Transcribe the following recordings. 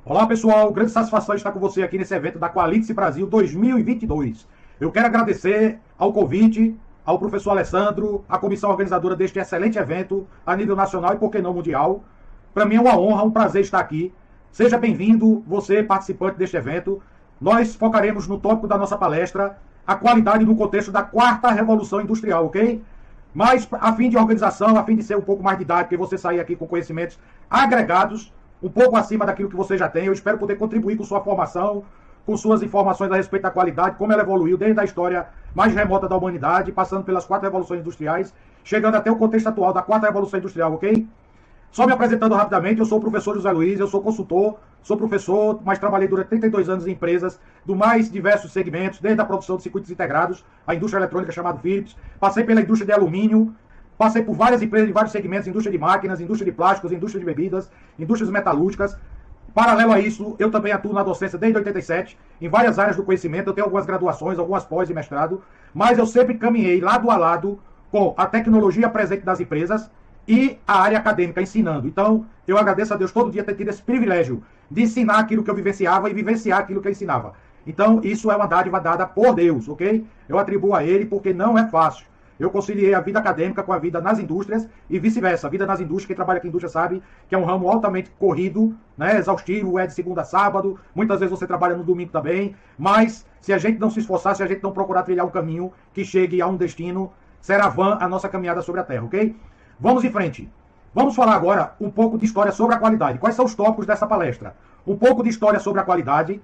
Olá pessoal, grande satisfação estar com você aqui nesse evento da Qualitice Brasil 2022. Eu quero agradecer ao convite, ao professor Alessandro, à comissão organizadora deste excelente evento a nível nacional e, por que não, mundial. Para mim é uma honra, um prazer estar aqui. Seja bem-vindo, você participante deste evento. Nós focaremos no tópico da nossa palestra, a qualidade no contexto da quarta revolução industrial, ok? Mas, a fim de organização, a fim de ser um pouco mais didático e você sair aqui com conhecimentos agregados, um pouco acima daquilo que você já tem, eu espero poder contribuir com sua formação, com suas informações a respeito da qualidade, como ela evoluiu desde a história mais remota da humanidade, passando pelas quatro revoluções industriais, chegando até o contexto atual da quarta revolução industrial, ok? Só me apresentando rapidamente, eu sou o professor José Luiz, eu sou consultor, sou professor, mas trabalhei durante 32 anos em empresas do mais diversos segmentos, desde a produção de circuitos integrados, a indústria eletrônica chamada Philips, passei pela indústria de alumínio, passei por várias empresas de vários segmentos, indústria de máquinas, indústria de plásticos, indústria de bebidas, indústrias metalúrgicas. Paralelo a isso, eu também atuo na docência desde 87, em várias áreas do conhecimento. Eu tenho algumas graduações, algumas pós e mestrado, mas eu sempre caminhei lado a lado com a tecnologia presente nas empresas e a área acadêmica ensinando. Então, eu agradeço a Deus todo dia ter tido esse privilégio de ensinar aquilo que eu vivenciava e vivenciar aquilo que eu ensinava. Então, isso é uma dádiva dada por Deus, ok? Eu atribuo a Ele porque não é fácil. Eu conciliei a vida acadêmica com a vida nas indústrias e vice-versa. A vida nas indústrias, quem trabalha aqui em indústria sabe que é um ramo altamente corrido, né, exaustivo, é de segunda a sábado. Muitas vezes você trabalha no domingo também. Mas se a gente não se esforçar, se a gente não procurar trilhar um caminho que chegue a um destino, será vã a nossa caminhada sobre a Terra, ok? Vamos em frente. Vamos falar agora um pouco de história sobre a qualidade. Quais são os tópicos dessa palestra? Um pouco de história sobre a qualidade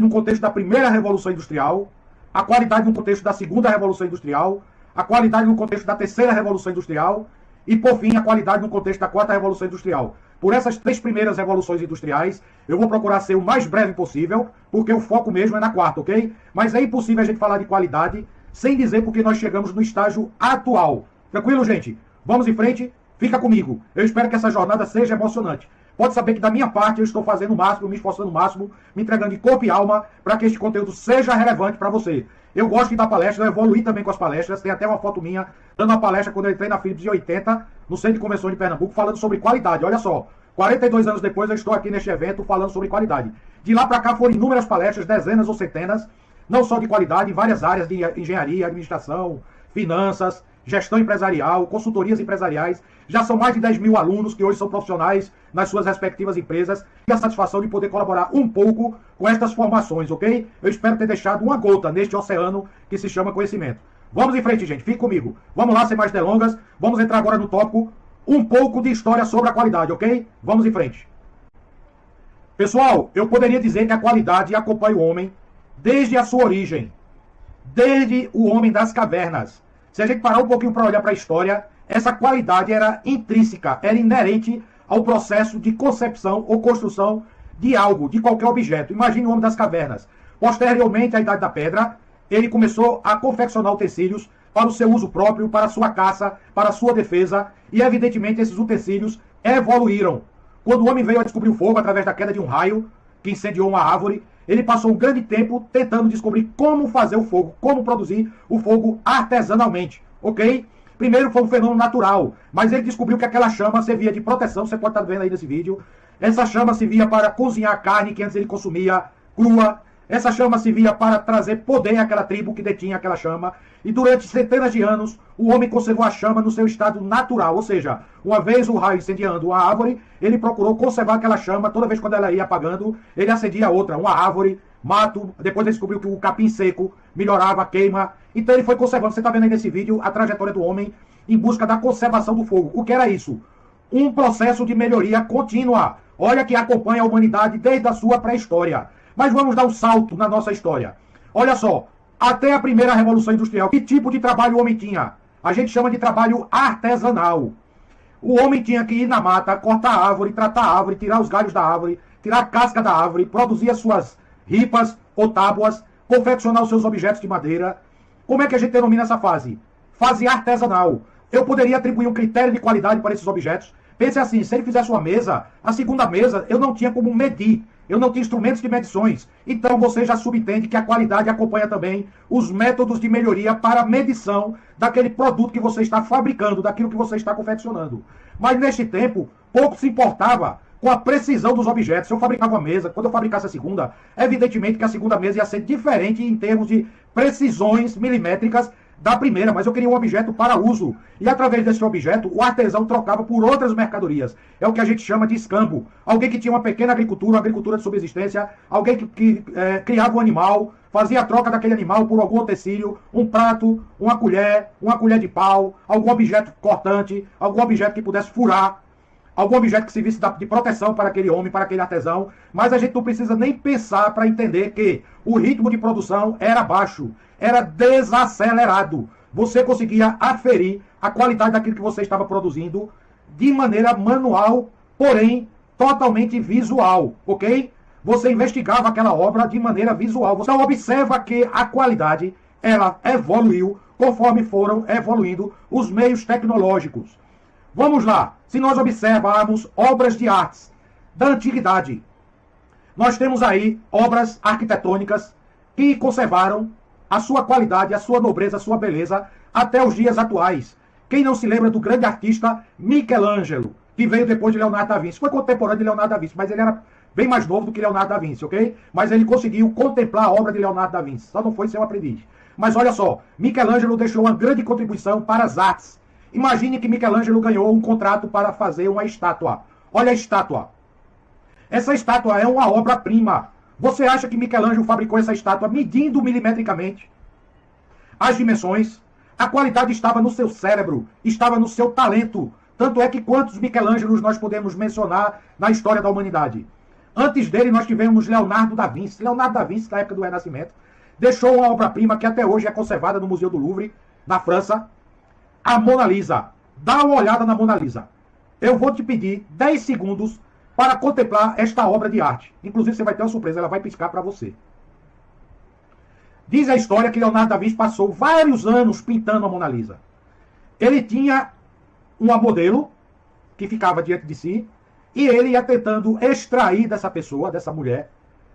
no contexto da primeira Revolução Industrial, a qualidade no contexto da segunda Revolução Industrial, a qualidade no contexto da terceira Revolução Industrial e, por fim, a qualidade no contexto da quarta Revolução Industrial. Por essas três primeiras revoluções industriais, eu vou procurar ser o mais breve possível, porque o foco mesmo é na quarta, ok? Mas é impossível a gente falar de qualidade sem dizer porque nós chegamos no estágio atual. Tranquilo, gente? Vamos em frente? Fica comigo. Eu espero que essa jornada seja emocionante. Pode saber que da minha parte eu estou fazendo o máximo, me esforçando o máximo, me entregando de corpo e alma para que este conteúdo seja relevante para você. Eu gosto de dar palestra, eu evoluí também com as palestras. Tem até uma foto minha dando uma palestra quando eu entrei na Philips em 80, no Centro de Convenções de Pernambuco, falando sobre qualidade. Olha só, 42 anos depois eu estou aqui neste evento falando sobre qualidade. De lá para cá foram inúmeras palestras, dezenas ou centenas, não só de qualidade, em várias áreas de engenharia, administração, finanças, gestão empresarial, consultorias empresariais. Já são mais de 10 mil alunos que hoje são profissionais nas suas respectivas empresas e a satisfação de poder colaborar um pouco com estas formações, ok? Eu espero ter deixado uma gota neste oceano que se chama conhecimento. Vamos em frente, gente. Fique comigo. Vamos lá, sem mais delongas. Vamos entrar agora no tópico um pouco de história sobre a qualidade, ok? Vamos em frente. Pessoal, eu poderia dizer que a qualidade acompanha o homem desde a sua origem, desde o homem das cavernas. Se a gente parar um pouquinho para olhar para a história, essa qualidade era intrínseca, era inerente ao processo de concepção ou construção de algo, de qualquer objeto. Imagine o homem das cavernas. Posteriormente à Idade da Pedra, ele começou a confeccionar utensílios para o seu uso próprio, para a sua caça, para a sua defesa, e evidentemente esses utensílios evoluíram. Quando o homem veio a descobrir o fogo através da queda de um raio que incendiou uma árvore, ele passou um grande tempo tentando descobrir como fazer o fogo, como produzir o fogo artesanalmente, ok? Primeiro foi um fenômeno natural, mas ele descobriu que aquela chama servia de proteção, você pode estar vendo aí nesse vídeo. Essa chama servia para cozinhar a carne que antes ele consumia crua. Essa chama servia para trazer poder àquela tribo que detinha aquela chama. E durante centenas de anos, o homem conservou a chama no seu estado natural. Ou seja, uma vez o raio incendiando uma árvore, ele procurou conservar aquela chama. Toda vez quando ela ia apagando, ele acendia outra, uma árvore, mato. Depois ele descobriu que o capim seco melhorava a queima. Então ele foi conservando. Você está vendo aí nesse vídeo a trajetória do homem em busca da conservação do fogo. O que era isso? Um processo de melhoria contínua. Olha que acompanha a humanidade desde a sua pré-história. Mas vamos dar um salto na nossa história. Olha só, até a primeira Revolução Industrial, que tipo de trabalho o homem tinha? A gente chama de trabalho artesanal. O homem tinha que ir na mata, cortar a árvore, tratar a árvore, tirar os galhos da árvore, tirar a casca da árvore, produzir as suas ripas ou tábuas, confeccionar os seus objetos de madeira. Como é que a gente denomina essa fase? Fase artesanal. Eu poderia atribuir um critério de qualidade para esses objetos. Pense assim, se ele fizesse uma mesa, a segunda mesa, eu não tinha como medir. Eu não tinha instrumentos de medições. Então você já subentende que a qualidade acompanha também os métodos de melhoria para a medição daquele produto que você está fabricando, daquilo que você está confeccionando. Mas neste tempo, pouco se importava com a precisão dos objetos. Se eu fabricava uma mesa, quando eu fabricasse a segunda, evidentemente que a segunda mesa ia ser diferente em termos de precisões milimétricas da primeira, mas eu queria um objeto para uso. E através desse objeto, o artesão trocava por outras mercadorias. É o que a gente chama de escambo. Alguém que tinha uma pequena agricultura, uma agricultura de subsistência, alguém que criava um animal, fazia a troca daquele animal por algum utensílio, um prato, uma colher de pau, algum objeto cortante, algum objeto que pudesse furar, algum objeto que servisse de proteção para aquele homem, para aquele artesão. Mas a gente não precisa nem pensar para entender que o ritmo de produção era baixo, era desacelerado. Você conseguia aferir a qualidade daquilo que você estava produzindo de maneira manual, porém totalmente visual, ok? Você investigava aquela obra de maneira visual. Você observa que a qualidade ela evoluiu conforme foram evoluindo os meios tecnológicos. Vamos lá. Se nós observarmos obras de artes da antiguidade, nós temos aí obras arquitetônicas que conservaram a sua qualidade, a sua nobreza, a sua beleza até os dias atuais. Quem não se lembra do grande artista Michelangelo, que veio depois de Leonardo da Vinci? Foi contemporâneo de Leonardo da Vinci, mas ele era bem mais novo do que Leonardo da Vinci, ok? Mas ele conseguiu contemplar a obra de Leonardo da Vinci, só não foi seu aprendiz. Mas olha só, Michelangelo deixou uma grande contribuição para as artes. Imagine que Michelangelo ganhou um contrato para fazer uma estátua. Olha a estátua. Essa estátua é uma obra-prima. Você acha que Michelangelo fabricou essa estátua medindo milimetricamente as dimensões? A qualidade estava no seu cérebro, estava no seu talento. Tanto é que quantos Michelangelos nós podemos mencionar na história da humanidade? Antes dele nós tivemos Leonardo da Vinci. Leonardo da Vinci, na época do Renascimento, deixou uma obra-prima que até hoje é conservada no Museu do Louvre, na França. A Mona Lisa. Dá uma olhada na Mona Lisa. Eu vou te pedir 10 segundos para contemplar esta obra de arte. Inclusive você vai ter uma surpresa, ela vai piscar para você. Diz a história que Leonardo da Vinci passou vários anos pintando a Mona Lisa. Ele tinha uma modelo que ficava diante de si e ele ia tentando extrair dessa pessoa, dessa mulher,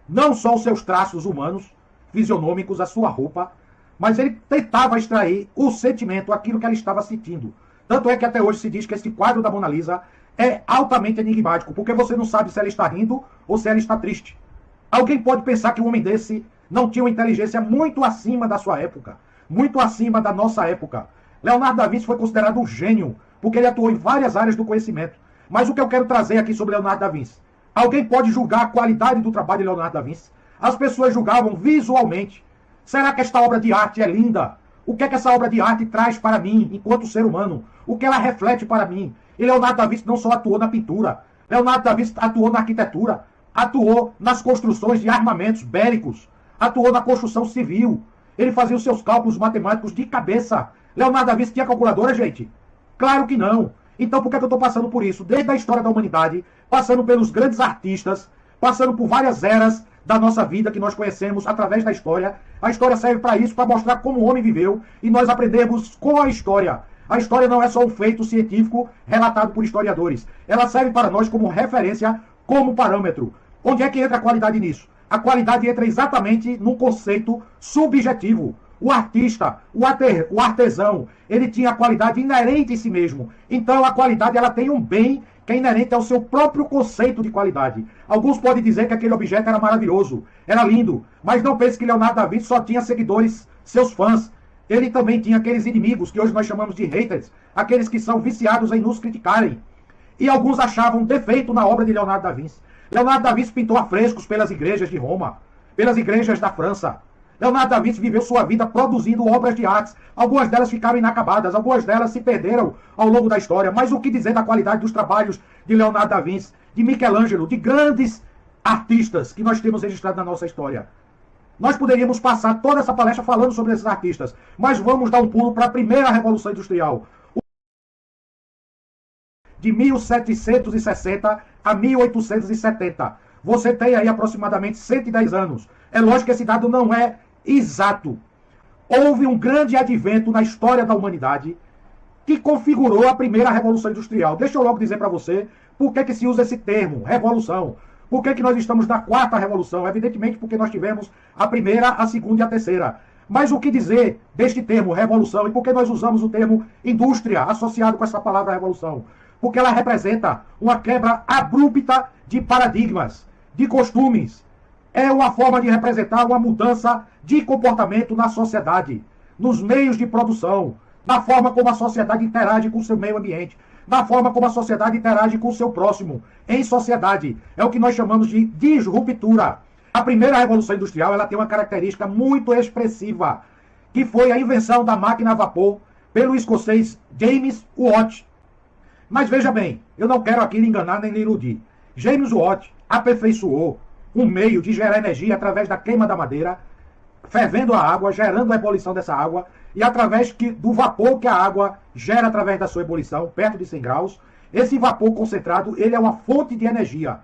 não só os seus traços humanos, fisionômicos, a sua roupa, mas ele tentava extrair o sentimento, aquilo que ela estava sentindo. Tanto é que até hoje se diz que esse quadro da Mona Lisa é altamente enigmático, porque você não sabe se ela está rindo ou se ela está triste. Alguém pode pensar que um homem desse não tinha uma inteligência muito acima da sua época, muito acima da nossa época. Leonardo da Vinci foi considerado um gênio, porque ele atuou em várias áreas do conhecimento. Mas o que eu quero trazer aqui sobre Leonardo da Vinci? Alguém pode julgar a qualidade do trabalho de Leonardo da Vinci? As pessoas julgavam visualmente. Será que esta obra de arte é linda? O que é que essa obra de arte traz para mim, enquanto ser humano? O que ela reflete para mim? E Leonardo da Vinci não só atuou na pintura. Leonardo da Vinci atuou na arquitetura. Atuou nas construções de armamentos bélicos. Atuou na construção civil. Ele fazia os seus cálculos matemáticos de cabeça. Leonardo da Vinci tinha calculadora, gente? Claro que não. Então por que eu estou passando por isso? Desde a história da humanidade, passando pelos grandes artistas, passando por várias eras da nossa vida que nós conhecemos através da história. A história serve para isso, para mostrar como o homem viveu e nós aprendemos com a história. A história não é só um feito científico relatado por historiadores. Ela serve para nós como referência, como parâmetro. Onde é que entra a qualidade nisso? A qualidade entra exatamente no conceito subjetivo. O artista, o artesão, ele tinha a qualidade inerente em si mesmo. Então a qualidade ela tem um bem que é inerente ao seu próprio conceito de qualidade. Alguns podem dizer que aquele objeto era maravilhoso, era lindo, mas não pense que Leonardo da Vinci só tinha seguidores, seus fãs. Ele também tinha aqueles inimigos que hoje nós chamamos de haters, aqueles que são viciados em nos criticarem. E alguns achavam defeito na obra de Leonardo da Vinci. Leonardo da Vinci pintou afrescos pelas igrejas de Roma, pelas igrejas da França. Leonardo da Vinci viveu sua vida produzindo obras de artes. Algumas delas ficaram inacabadas, algumas delas se perderam ao longo da história. Mas o que dizer da qualidade dos trabalhos de Leonardo da Vinci, de Michelangelo, de grandes artistas que nós temos registrados na nossa história? Nós poderíamos passar toda essa palestra falando sobre esses artistas, mas vamos dar um pulo para a primeira Revolução Industrial. De 1760 a 1870. Você tem aí aproximadamente 110 anos. É lógico que esse dado não é exato. Houve um grande advento na história da humanidade que configurou a primeira Revolução Industrial. Deixa eu logo dizer para você por que se usa esse termo, revolução. Por que nós estamos na quarta revolução? Evidentemente porque nós tivemos a primeira, a segunda e a terceira. Mas o que dizer deste termo, revolução, e por que nós usamos o termo indústria associado com essa palavra revolução? Porque ela representa uma quebra abrupta de paradigmas, de costumes. É uma forma de representar uma mudança de comportamento na sociedade, nos meios de produção, na forma como a sociedade interage com o seu meio ambiente, na forma como a sociedade interage com o seu próximo, em sociedade. É o que nós chamamos de disruptura. A primeira revolução industrial, ela tem uma característica muito expressiva, que foi a invenção da máquina a vapor pelo escocês James Watt. Mas veja bem, eu não quero aqui lhe enganar nem lhe iludir. James Watt aperfeiçoou um meio de gerar energia através da queima da madeira, fervendo a água, gerando a ebulição dessa água, e através do vapor que a água gera através da sua ebulição, perto de 100 graus, esse vapor concentrado, ele é uma fonte de energia.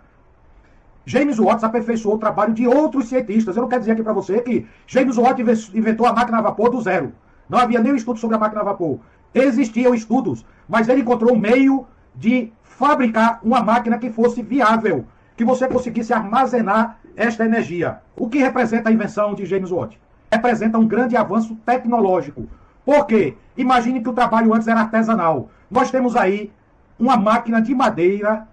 James Watt aperfeiçoou o trabalho de outros cientistas. Eu não quero dizer aqui para você que James Watt inventou a máquina a vapor do zero. Não havia nenhum estudo sobre a máquina a vapor. Existiam estudos, mas ele encontrou um meio de fabricar uma máquina que fosse viável, que você conseguisse armazenar esta energia. O que representa a invenção de James Watt? Representa um grande avanço tecnológico. Por quê? Imagine que o trabalho antes era artesanal. Nós temos aí uma máquina de madeira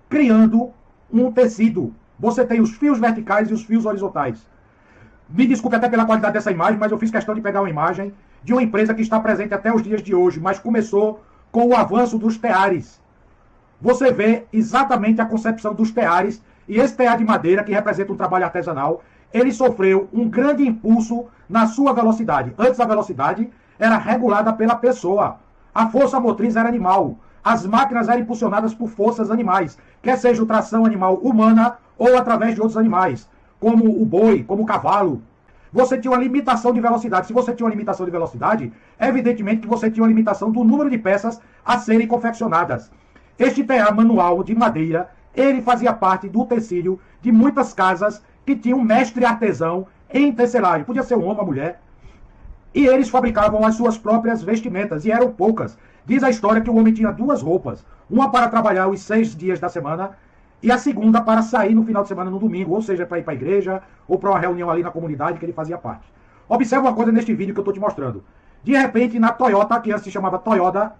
criando um tecido. Você tem os fios verticais e os fios horizontais. Me desculpe até pela qualidade dessa imagem, mas eu fiz questão de pegar uma imagem de uma empresa que está presente até os dias de hoje, mas começou com o avanço dos teares. Você vê exatamente a concepção dos teares, e esse tear de madeira, que representa um trabalho artesanal, ele sofreu um grande impulso na sua velocidade. Antes a velocidade era regulada pela pessoa. A força motriz era animal. As máquinas eram impulsionadas por forças animais, quer seja tração animal humana ou através de outros animais, como o boi, como o cavalo. Você tinha uma limitação de velocidade. Se você tinha uma limitação de velocidade, evidentemente que você tinha uma limitação do número de peças a serem confeccionadas. Este tear manual de madeira, ele fazia parte do tecido de muitas casas que tinham um mestre artesão em tecelagem. Podia ser um homem ou uma mulher. E eles fabricavam as suas próprias vestimentas, e eram poucas. Diz a história que o homem tinha duas roupas. Uma para trabalhar os 6 dias da semana, e a segunda para sair no final de semana, no domingo, ou seja, para ir para a igreja, ou para uma reunião ali na comunidade que ele fazia parte. Observe uma coisa neste vídeo que eu estou te mostrando. De repente, na Toyota, que antes se chamava Toyota,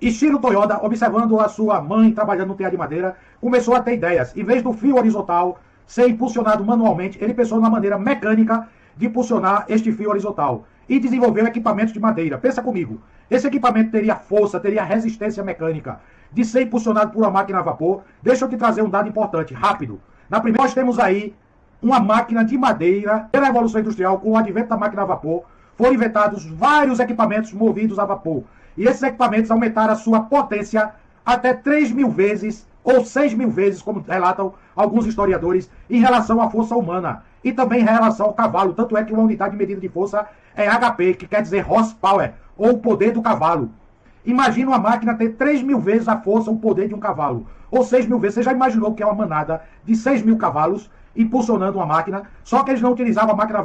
Ishiro Toyota, observando a sua mãe trabalhando no tear de madeira, começou a ter ideias. Em vez do fio horizontal ser impulsionado manualmente, ele pensou numa maneira mecânica de impulsionar este fio horizontal. E desenvolveu equipamentos de madeira. Pensa comigo. Esse equipamento teria força, teria resistência mecânica de ser impulsionado por uma máquina a vapor. Deixa eu te trazer um dado importante, rápido. Na primeira, nós temos aí uma máquina de madeira. Pela Revolução Industrial, com o advento da máquina a vapor, foram inventados vários equipamentos movidos a vapor. E esses equipamentos aumentaram a sua potência até 3.000 vezes, ou 6.000 vezes, como relatam alguns historiadores, em relação à força humana. E também em relação ao cavalo. Tanto é que uma unidade de medida de força é HP, que quer dizer horsepower, ou o poder do cavalo. Imagina uma máquina ter 3.000 vezes a força, o poder de um cavalo. Ou 6.000 vezes. Você já imaginou que é uma manada de 6.000 cavalos impulsionando uma máquina? Só que eles não utilizavam a máquina a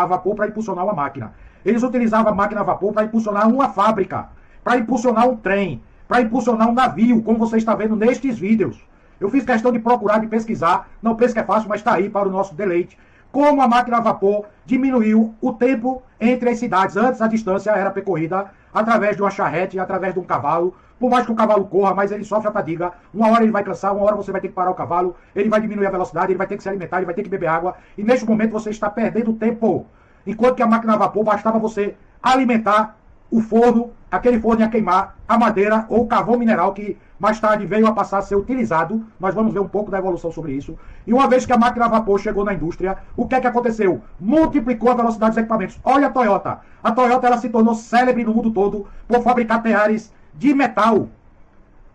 vapor para impulsionar uma máquina. Eles utilizavam a máquina a vapor para impulsionar uma fábrica, para impulsionar um trem, para impulsionar um navio, como você está vendo nestes vídeos. Eu fiz questão de procurar, de pesquisar. Não penso que é fácil, mas está aí para o nosso deleite. Como a máquina a vapor diminuiu o tempo entre as cidades. Antes a distância era percorrida através de uma charrete, através de um cavalo. Por mais que o cavalo corra, mas ele sofre a fadiga. Uma hora ele vai cansar, uma hora você vai ter que parar o cavalo. Ele vai diminuir a velocidade, ele vai ter que se alimentar, ele vai ter que beber água. E neste momento você está perdendo tempo. Enquanto que a máquina a vapor bastava você alimentar o forno, aquele forno ia queimar a madeira ou o carvão mineral que mais tarde veio a passar a ser utilizado. Nós vamos ver um pouco da evolução sobre isso. E uma vez que a máquina a vapor chegou na indústria, o que é que aconteceu? Multiplicou a velocidade dos equipamentos. Olha a Toyota. A Toyota ela se tornou célebre no mundo todo por fabricar teares de metal.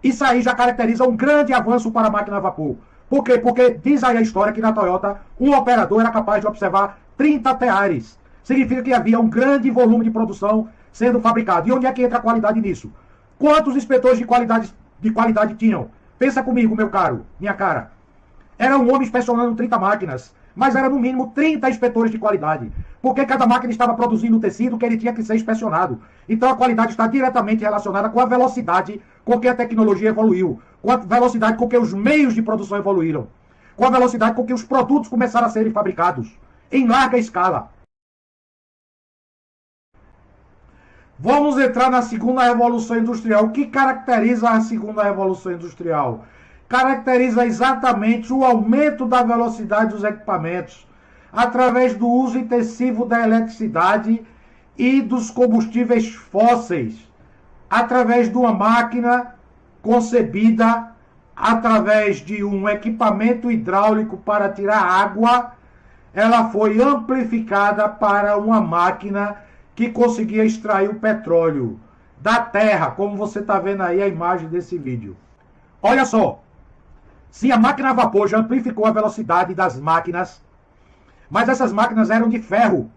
Isso aí já caracteriza um grande avanço para a máquina a vapor. Por quê? Porque diz aí a história que na Toyota um operador era capaz de observar 30 teares. Significa que havia um grande volume de produção sendo fabricado. E onde é que entra a qualidade nisso? Quantos inspetores de qualidade tinham? Pensa comigo, meu caro, minha cara. Era um homem inspecionando 30 máquinas, mas era no mínimo 30 inspetores de qualidade. Porque cada máquina estava produzindo um tecido que ele tinha que ser inspecionado. Então a qualidade está diretamente relacionada com a velocidade com que a tecnologia evoluiu, com a velocidade com que os meios de produção evoluíram, com a velocidade com que os produtos começaram a serem fabricados em larga escala. Vamos entrar na segunda revolução industrial. O que caracteriza a segunda revolução industrial? caracteriza exatamente o aumento da velocidade dos equipamentos através do uso intensivo da eletricidade e dos combustíveis fósseis, através de uma máquina concebida através de um equipamento hidráulico para tirar água. Ela foi amplificada para uma máquina que conseguia extrair o petróleo da terra, como você está vendo aí a imagem desse vídeo. Olha só, se a máquina a vapor já amplificou a velocidade das máquinas, mas essas máquinas eram de ferro,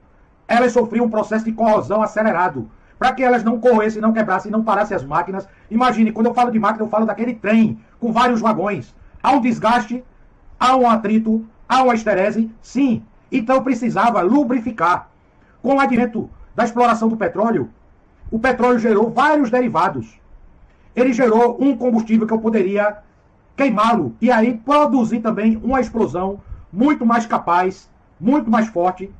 elas sofriam um processo de corrosão acelerado, para que elas não corressem, não quebrassem, não parassem as máquinas. Imagine, quando eu falo de máquina, eu falo daquele trem com vários vagões. Há um desgaste, há um atrito, há uma esterese, sim. Então precisava lubrificar. Com o advento da exploração do petróleo, o petróleo gerou vários derivados. Ele gerou um combustível que eu poderia queimá-lo e aí produzir também uma explosão muito mais capaz, muito mais forte,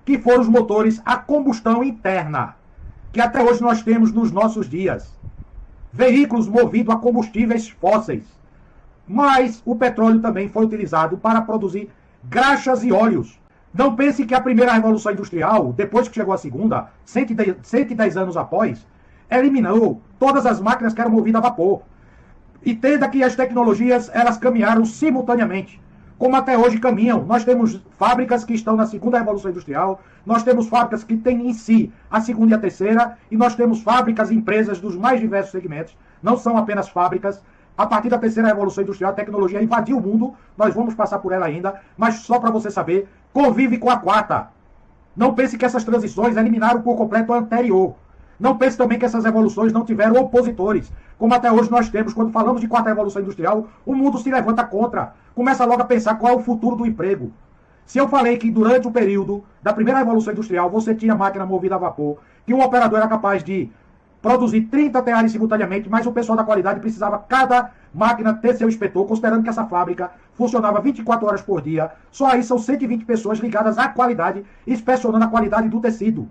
que foram os motores a combustão interna, que até hoje nós temos nos nossos dias. Veículos movidos a combustíveis fósseis. Mas o petróleo também foi utilizado para produzir graxas e óleos. Não pense que a primeira revolução industrial, depois que chegou a segunda, 110 anos após, eliminou todas as máquinas que eram movidas a vapor. Entenda que as tecnologias, elas caminharam simultaneamente, como até hoje caminham. Nós temos fábricas que estão na segunda revolução industrial, nós temos fábricas que têm em si a segunda e a terceira, e nós temos fábricas e empresas dos mais diversos segmentos, não são apenas fábricas. A partir da terceira revolução industrial, a tecnologia invadiu o mundo, nós vamos passar por ela ainda, mas só para você saber, convive com a quarta. Não pense que essas transições eliminaram por completo a anterior. Não pense também que essas revoluções não tiveram opositores, como até hoje nós temos. Quando falamos de quarta revolução industrial, o mundo se levanta contra. Começa logo a pensar qual é o futuro do emprego. Se eu falei que durante o período da primeira revolução industrial você tinha máquina movida a vapor, que um operador era capaz de produzir 30 teares simultaneamente, mas o pessoal da qualidade precisava cada máquina ter seu inspetor, considerando que essa fábrica funcionava 24 horas por dia. Só aí são 120 pessoas ligadas à qualidade, inspecionando a qualidade do tecido.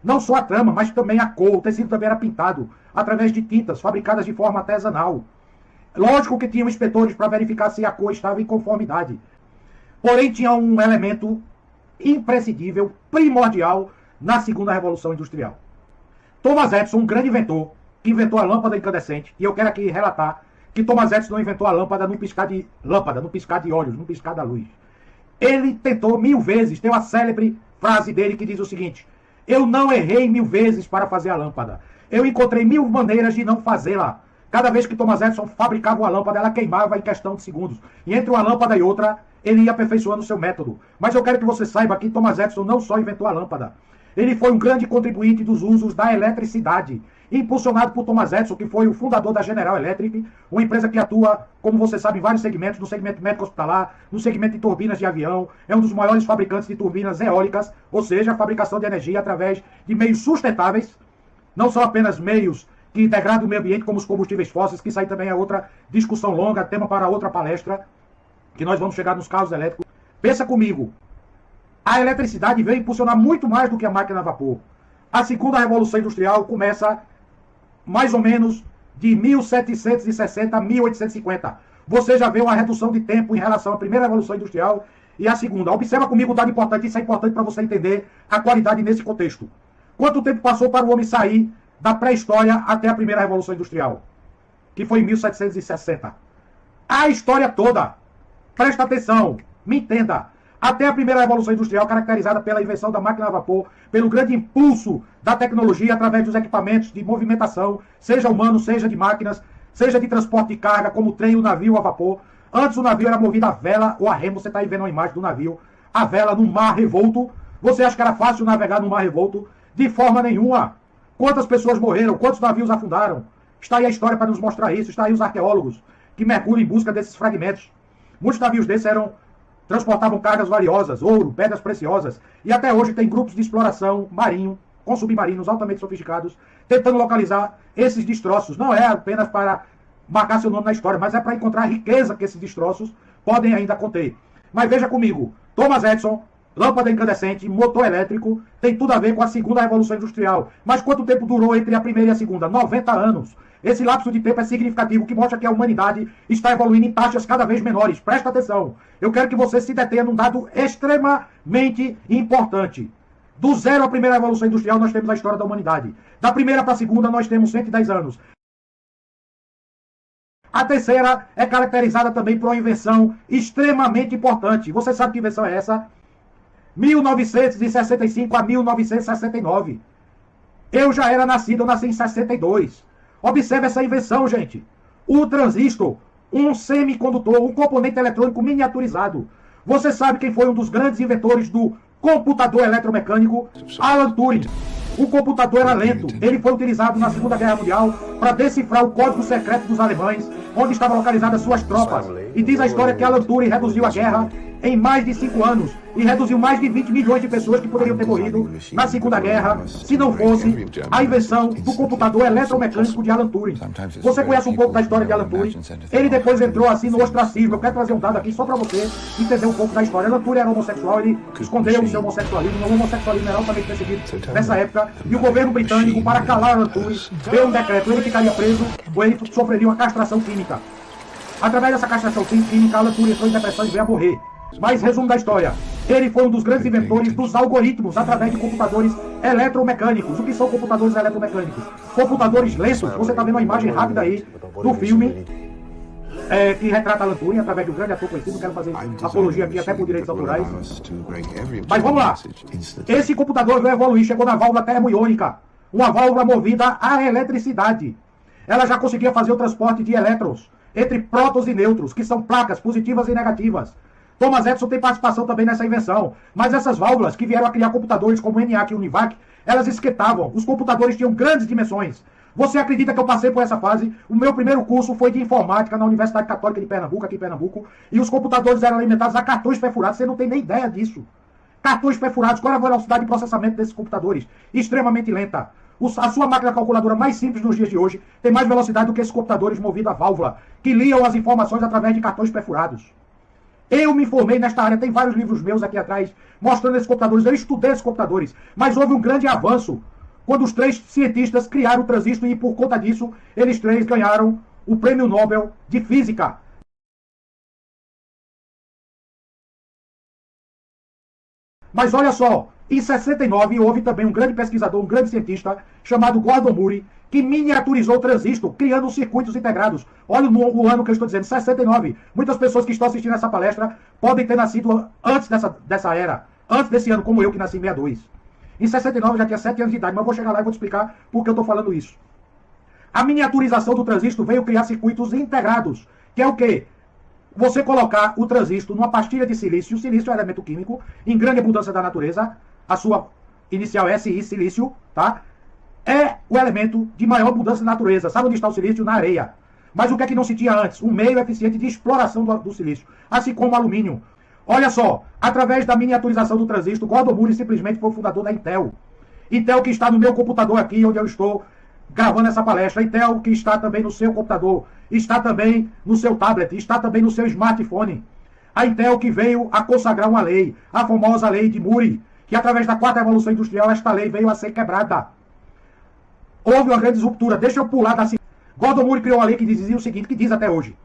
Não só a trama, mas também a cor. O tecido também era pintado através de tintas fabricadas de forma artesanal. Lógico que tinham inspetores para verificar se a cor estava em conformidade. Porém, tinha um elemento imprescindível, primordial, na segunda revolução industrial. Thomas Edison, um grande inventor, que inventou a lâmpada incandescente, e eu quero aqui relatar que Thomas Edison não inventou a lâmpada num piscar de olhos, num piscar da luz. Ele tentou 1000 vezes. Tem uma célebre frase dele que diz o seguinte: eu não errei 1000 vezes para fazer a lâmpada. Eu encontrei 1000 maneiras de não fazê-la. Cada vez que Thomas Edison fabricava uma lâmpada, ela queimava em questão de segundos. E entre uma lâmpada e outra, ele ia aperfeiçoando o seu método. Mas eu quero que você saiba que Thomas Edison não só inventou a lâmpada. Ele foi um grande contribuinte dos usos da eletricidade, impulsionado por Thomas Edison, que foi o fundador da General Electric, uma empresa que atua, como você sabe, em vários segmentos, no segmento médico-hospitalar, no segmento de turbinas de avião, é um dos maiores fabricantes de turbinas eólicas, ou seja, a fabricação de energia através de meios sustentáveis, não são apenas meios que degradam o meio ambiente, como os combustíveis fósseis, que isso aí também é outra discussão longa, tema para outra palestra, que nós vamos chegar nos carros elétricos. Pensa comigo, a eletricidade veio impulsionar muito mais do que a máquina a vapor. A segunda revolução industrial começa mais ou menos de 1760 a 1850. Você já vê uma redução de tempo em relação à primeira revolução industrial e à segunda. Observa comigo um dado importante, isso é importante para você entender a qualidade nesse contexto. Quanto tempo passou para o homem sair da pré-história até a primeira revolução industrial? Que foi em 1760. A história toda. Presta atenção, me entenda. Até a primeira revolução industrial, caracterizada pela invenção da máquina a vapor, pelo grande impulso da tecnologia através dos equipamentos de movimentação, seja humano, seja de máquinas, seja de transporte de carga, como o trem e o navio a vapor. Antes o navio era movido a vela ou a remo. Você está aí vendo uma imagem do navio, a vela no mar revolto. Você acha que era fácil navegar no mar revolto? De forma nenhuma. Quantas pessoas morreram? Quantos navios afundaram? Está aí a história para nos mostrar isso. Está aí os arqueólogos que mergulham em busca desses fragmentos. Muitos navios desses transportavam cargas valiosas, ouro, pedras preciosas. E até hoje tem grupos de exploração marinho, com submarinos altamente sofisticados, tentando localizar esses destroços. Não é apenas para marcar seu nome na história, mas é para encontrar a riqueza que esses destroços podem ainda conter. Mas veja comigo, Thomas Edison, lâmpada incandescente, motor elétrico, tem tudo a ver com a segunda revolução industrial. Mas quanto tempo durou entre a primeira e a segunda? 90 anos. Esse lapso de tempo é significativo, que mostra que a humanidade está evoluindo em taxas cada vez menores. Presta atenção. Eu quero que você se detenha num dado extremamente importante. Do zero à primeira evolução industrial, nós temos a história da humanidade. Da primeira para a segunda, nós temos 110 anos. A terceira é caracterizada também por uma invenção extremamente importante. Você sabe que invenção é essa? 1965 a 1969. Eu já era nascido, eu nasci em 62. Observe essa invenção, gente. O transistor, um semicondutor, um componente eletrônico miniaturizado. Você sabe quem foi um dos grandes inventores do computador eletromecânico? Alan Turing. O computador era lento. Ele foi utilizado na Segunda Guerra Mundial para decifrar o código secreto dos alemães, onde estavam localizadas suas tropas. E diz a história que Alan Turing reduziu a guerra em mais de 5 anos e reduziu mais de 20 milhões de pessoas que poderiam ter morrido na Segunda Guerra se não fosse a invenção do computador eletromecânico de Alan Turing. Você conhece um pouco da história de Alan Turing? Ele depois entrou assim no ostracismo. Eu quero trazer um dado aqui só para você entender um pouco da história. Alan Turing era homossexual, ele escondeu o seu homossexualismo. O homossexualismo era altamente perseguido nessa época. E o governo britânico, para calar Alan Turing, deu um decreto. Ele ficaria preso ou ele sofreria uma castração química. Através dessa castração química, Alan Turing entrou em depressão e veio a morrer. Mas, resumo da história, ele foi um dos grandes inventores dos algoritmos através de computadores eletromecânicos. O que são computadores eletromecânicos? Computadores lentos. Você está vendo uma imagem rápida aí do filme que retrata Alan Turing através de um grande ator conhecido. Não quero fazer apologia aqui até por direitos autorais. Mas vamos lá. Esse computador veio evoluir, chegou na válvula termoiônica. Uma válvula movida à eletricidade. Ela já conseguia fazer o transporte de elétrons entre prótons e nêutrons, que são placas positivas e negativas. Thomas Edison tem participação também nessa invenção. Mas essas válvulas que vieram a criar computadores como o ENIAC e o UNIVAC, elas esquentavam. Os computadores tinham grandes dimensões. Você acredita que eu passei por essa fase? O meu primeiro curso foi de informática na Universidade Católica de Pernambuco, aqui em Pernambuco, e os computadores eram alimentados a cartões perfurados. Você não tem nem ideia disso. Cartões perfurados. Qual é a velocidade de processamento desses computadores? Extremamente lenta. A sua máquina calculadora mais simples nos dias de hoje tem mais velocidade do que esses computadores movidos a válvula, que liam as informações através de cartões perfurados. Eu me formei nesta área, tem vários livros meus aqui atrás, mostrando esses computadores. Eu estudei esses computadores, mas houve um grande avanço quando os 3 cientistas criaram o transistor e, por conta disso, eles 3 ganharam o Prêmio Nobel de Física. Mas olha só, em 69 houve também um grande pesquisador, um grande cientista, chamado Gordon Murray, que miniaturizou o transistor, criando circuitos integrados. Olha o ano que eu estou dizendo, 69. Muitas pessoas que estão assistindo essa palestra podem ter nascido antes dessa era, antes desse ano, como eu que nasci em 62. Em 69 eu já tinha 7 anos de idade, mas eu vou chegar lá e vou te explicar por que eu estou falando isso. A miniaturização do transistor veio criar circuitos integrados, que é o quê? Você colocar o transistor numa pastilha de silício. O silício é um elemento químico em grande abundância da natureza. A sua inicial é SI, silício, tá? É o elemento de maior abundância da natureza. Sabe onde está o silício? Na areia. Mas o que é que não se tinha antes? Um meio eficiente de exploração do silício. Assim como o alumínio. Olha só, através da miniaturização do transistor, Gordon Murray simplesmente foi o fundador da Intel. Intel que está no meu computador aqui, onde eu estou gravando essa palestra. Intel que está também no seu computador. Está também no seu tablet. Está também no seu smartphone. A Intel que veio a consagrar uma lei. A famosa lei de Murray. Que através da 4ª Revolução Industrial, esta lei veio a ser quebrada. Houve uma grande ruptura. Deixa eu pular da seguinte. Gordon Murray criou uma lei que dizia o seguinte, que diz até hoje.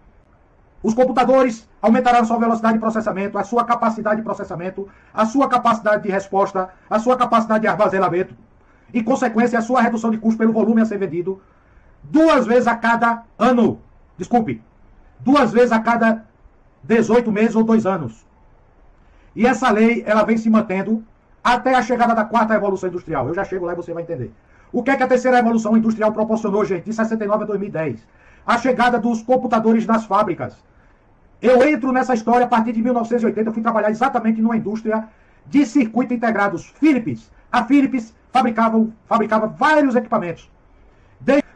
Os computadores aumentarão a sua velocidade de processamento, a sua capacidade de processamento, a sua capacidade de resposta, a sua capacidade de armazenamento, em consequência, a sua redução de custo pelo volume a ser vendido, 2 vezes a cada ano. Desculpe. 2 vezes a cada 18 meses ou 2 anos. E essa lei, ela vem se mantendo até a chegada da 4ª Revolução Industrial. Eu já chego lá e você vai entender. O que é que a 3ª Revolução Industrial proporcionou, gente, de 69 a 2010? A chegada dos computadores nas fábricas. Eu entro nessa história a partir de 1980, eu fui trabalhar exatamente numa indústria de circuitos integrados. Philips. A Philips fabricava vários equipamentos.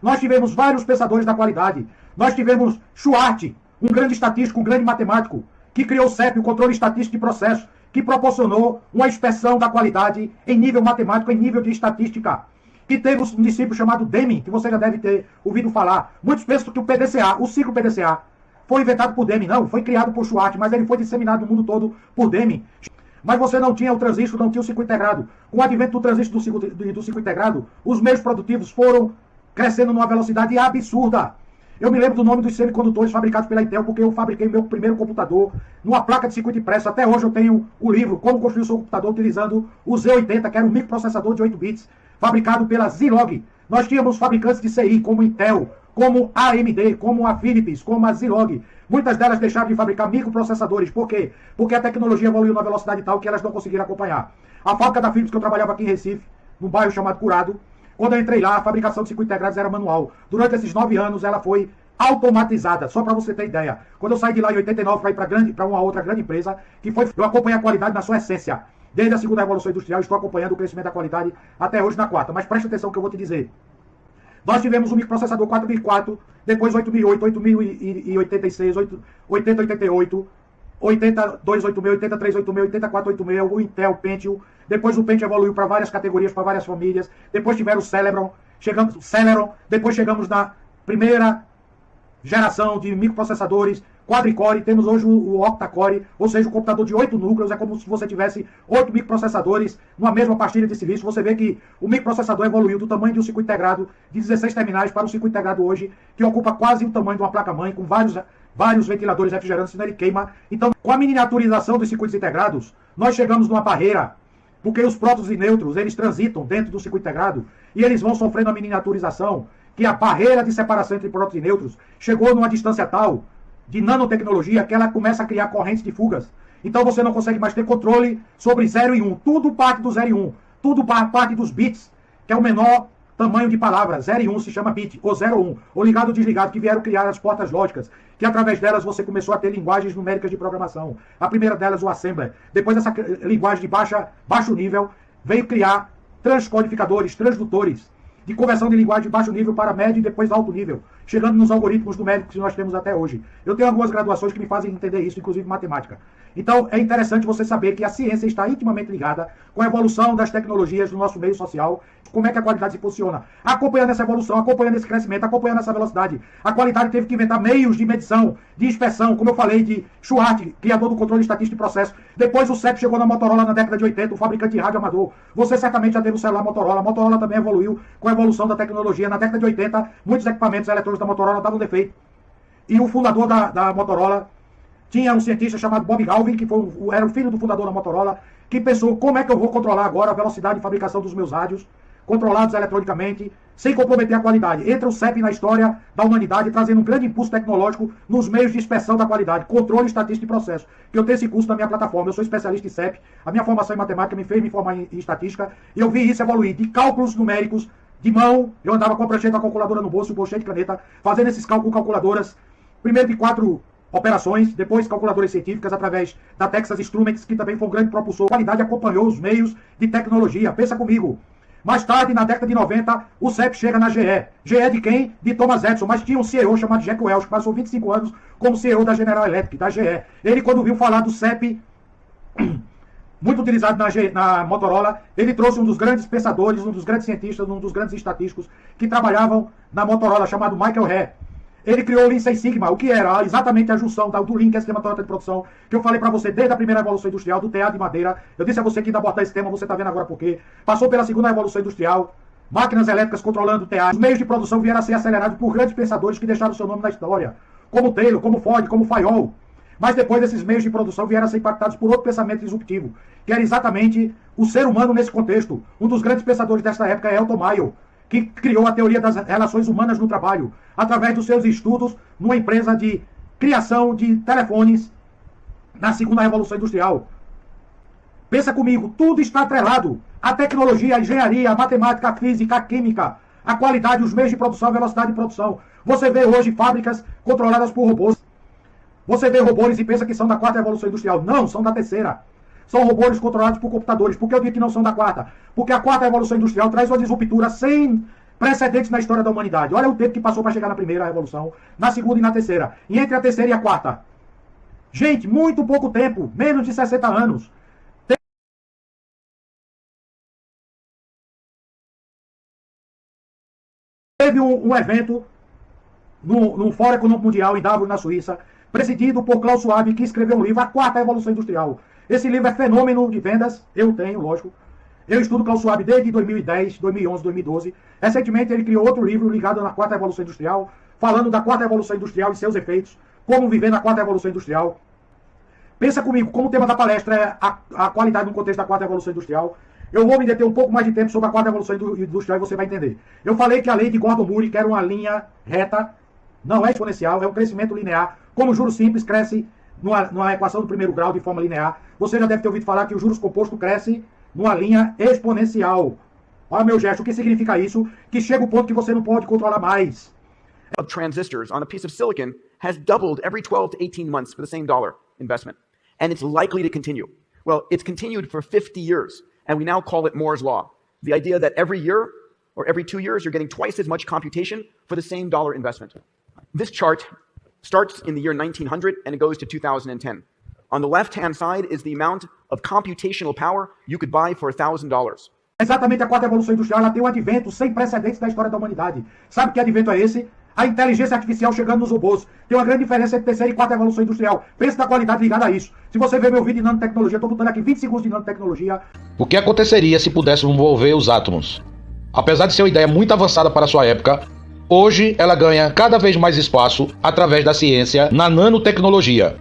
Nós tivemos vários pensadores da qualidade. Nós tivemos Schwartz, um grande estatístico, um grande matemático, que criou o CEP, o controle estatístico de processo, que proporcionou uma inspeção da qualidade em nível matemático, em nível de estatística. Que teve um discípulo chamado Deming, que você já deve ter ouvido falar. Muitos pensam que o PDCA, o ciclo PDCA, foi inventado por Deming. Não, foi criado por Schwartz, mas ele foi disseminado no mundo todo por Deming. Mas você não tinha o transistor, não tinha o circuito integrado. Com o advento do transistor do circuito integrado, os meios produtivos foram crescendo numa velocidade absurda. Eu me lembro do nome dos semicondutores fabricados pela Intel, porque eu fabriquei meu primeiro computador numa placa de circuito impresso. Até hoje eu tenho o livro Como Construir o Seu Computador utilizando o Z80, que era um microprocessador de 8 bits, fabricado pela Zilog. Nós tínhamos fabricantes de CI como Intel, como a AMD, como a Philips, como a Zilog. Muitas delas deixaram de fabricar microprocessadores. Por quê? Porque a tecnologia evoluiu numa velocidade tal que elas não conseguiram acompanhar. A fábrica da Philips, que eu trabalhava aqui em Recife, num bairro chamado Curado, quando eu entrei lá, a fabricação de circuitos integrados era manual. Durante esses 9 anos, ela foi automatizada, só para você ter ideia. Quando eu saí de lá em 89 para ir para uma outra grande empresa, eu acompanhei a qualidade na sua essência. Desde a segunda revolução industrial, estou acompanhando o crescimento da qualidade até hoje na quarta. Mas preste atenção que eu vou te dizer. Nós tivemos um microprocessador 4004, depois 8008, 8086, 8088, 8286, 8386, 8486, o Intel Pentium. Depois o Pentium evoluiu para várias categorias, para várias famílias. Depois tiveram o Celeron, depois chegamos na primeira geração de microprocessadores quadricore, temos hoje o octa-core, ou seja, o computador de 8 núcleos, é como se você tivesse 8 microprocessadores numa mesma pastilha de serviço. Você vê que o microprocessador evoluiu do tamanho de um circuito integrado de 16 terminais para um circuito integrado hoje, que ocupa quase o tamanho de uma placa-mãe, com vários ventiladores refrigerantes, senão ele queima. Então, com a miniaturização dos circuitos integrados, nós chegamos numa barreira, porque os prótons e nêutrons, eles transitam dentro do circuito integrado, e eles vão sofrendo a miniaturização, que a barreira de separação entre prótons e nêutrons chegou numa distância tal de nanotecnologia que ela começa a criar correntes de fugas. Então você não consegue mais ter controle sobre 0 e 1. Tudo parte do 0 e 1. Tudo parte dos bits, que é o menor tamanho de palavra. 0 e 1 se chama bit, ou 0 ou 1. Ou ligado ou desligado, que vieram criar as portas lógicas, que através delas você começou a ter linguagens numéricas de programação. A primeira delas, o assembler. Depois dessa linguagem de baixo nível, veio criar transcodificadores, transdutores, de conversão de linguagem de baixo nível para médio e depois alto nível, chegando nos algoritmos numéricos que nós temos até hoje. Eu tenho algumas graduações que me fazem entender isso, inclusive matemática. Então, é interessante você saber que a ciência está intimamente ligada com a evolução das tecnologias do nosso meio social, como é que a qualidade se posiciona. Acompanhando essa evolução, acompanhando esse crescimento, acompanhando essa velocidade, a qualidade teve que inventar meios de medição, de inspeção, como eu falei, de Schwartz, criador do controle estatístico de processo. Depois o CEP chegou na Motorola na década de 80, o fabricante de rádio amador. Você certamente já teve o celular Motorola. A Motorola também evoluiu com a evolução da tecnologia. Na década de 80, muitos equipamentos eletrônicos da Motorola davam defeito. E o fundador da Motorola tinha um cientista chamado Bob Galvin, que era o filho do fundador da Motorola, que pensou como é que eu vou controlar agora a velocidade de fabricação dos meus rádios, controlados eletronicamente, sem comprometer a qualidade. Entra o CEP na história da humanidade, trazendo um grande impulso tecnológico nos meios de inspeção da qualidade, controle estatístico de processo. Que eu tenho esse curso na minha plataforma, eu sou especialista em CEP, a minha formação em matemática me fez me formar em estatística, e eu vi isso evoluir de cálculos numéricos, de mão, eu andava com a prancheta da calculadora no bolso, o bolso cheio de caneta, fazendo esses cálculos com calculadoras, primeiro de 4 operações, depois calculadoras científicas através da Texas Instruments, que também foi um grande propulsor. A qualidade acompanhou os meios de tecnologia. Pensa comigo. Mais tarde, na década de 90, o CEP chega na GE. GE de quem? De Thomas Edison, mas tinha um CEO chamado Jack Welch, que passou 25 anos como CEO da General Electric, da GE. Ele, quando viu falar do CEP, muito utilizado na Motorola, ele trouxe um dos grandes pensadores, um dos grandes cientistas, um dos grandes estatísticos que trabalhavam na Motorola, chamado Michael He. Ele criou o Lean Six Sigma, o que era exatamente a junção do Lean, que é o sistema Toyota de produção, que eu falei para você desde a primeira revolução industrial, do TA de madeira. Eu disse a você que ainda abordar esse tema, você está vendo agora por quê. Passou pela segunda revolução industrial, máquinas elétricas controlando o TA. Os meios de produção vieram a ser acelerados por grandes pensadores que deixaram seu nome na história, como Taylor, como Ford, como Fayol. Mas depois desses meios de produção vieram a ser impactados por outro pensamento disruptivo, que era exatamente o ser humano nesse contexto. Um dos grandes pensadores dessa época é Elton Mayo, que criou a teoria das relações humanas no trabalho, através dos seus estudos numa empresa de criação de telefones na segunda revolução industrial. Pensa comigo, tudo está atrelado. A tecnologia, a engenharia, a matemática, a física, a química, a qualidade, os meios de produção, a velocidade de produção. Você vê hoje fábricas controladas por robôs. Você vê robôs e pensa que são da quarta revolução industrial. Não, são da terceira. São robôs controlados por computadores. Por que eu digo que não são da quarta? Porque a quarta revolução industrial traz uma disruptura sem precedentes na história da humanidade. Olha o tempo que passou para chegar na primeira revolução, na segunda e na terceira. E entre a terceira e a quarta. Gente, muito pouco tempo, menos de 60 anos. Teve um evento no Fórum Econômico Mundial em Davos, na Suíça, presidido por Klaus Schwab, que escreveu um livro, A Quarta Revolução Industrial. Esse livro é fenômeno de vendas, eu tenho, lógico. Eu estudo Klaus Schwab desde 2010, 2011, 2012. Recentemente ele criou outro livro ligado na Quarta Revolução Industrial, falando da Quarta Revolução Industrial e seus efeitos, como viver na Quarta Revolução Industrial. Pensa comigo, como o tema da palestra é a qualidade no contexto da Quarta Revolução Industrial, eu vou me deter um pouco mais de tempo sobre a Quarta Revolução Industrial e você vai entender. Eu falei que a lei de Gordon-Moore, que era uma linha reta, não é exponencial, é um crescimento linear. Como o juros simples cresce numa equação do primeiro grau de forma linear, você já deve ter ouvido falar que o juros composto cresce numa linha exponencial. Olha meu gesto, o que significa isso? Que chega o ponto que você não pode controlar mais. Of transistors on a piece of silicon has doubled every 12 to 18 months for the same dollar investment. And it's likely to continue. Well, it's continued for 50 years, and we now call it Moore's Law. The idea that every year or every 2 years, you're getting twice as much computation for the same dollar investment. This chart starts in the year 1900 and it goes to 2010. On the left-hand side is the amount of computational power you could buy for $1,000. Exatamente, a Quarta Revolução Industrial ela tem um advento sem precedentes da história da humanidade. Sabe que advento é esse? A inteligência artificial chegando nos robôs. Tem uma grande diferença entre terceira e quarta revolução industrial. Pensa na qualidade ligada a isso. Se você ver meu vídeo de nanotecnologia, estou botando aqui 20 segundos de nanotecnologia. O que aconteceria se pudéssemos envolver os átomos? Apesar de ser uma ideia muito avançada para sua época, hoje ela ganha cada vez mais espaço através da ciência na nanotecnologia.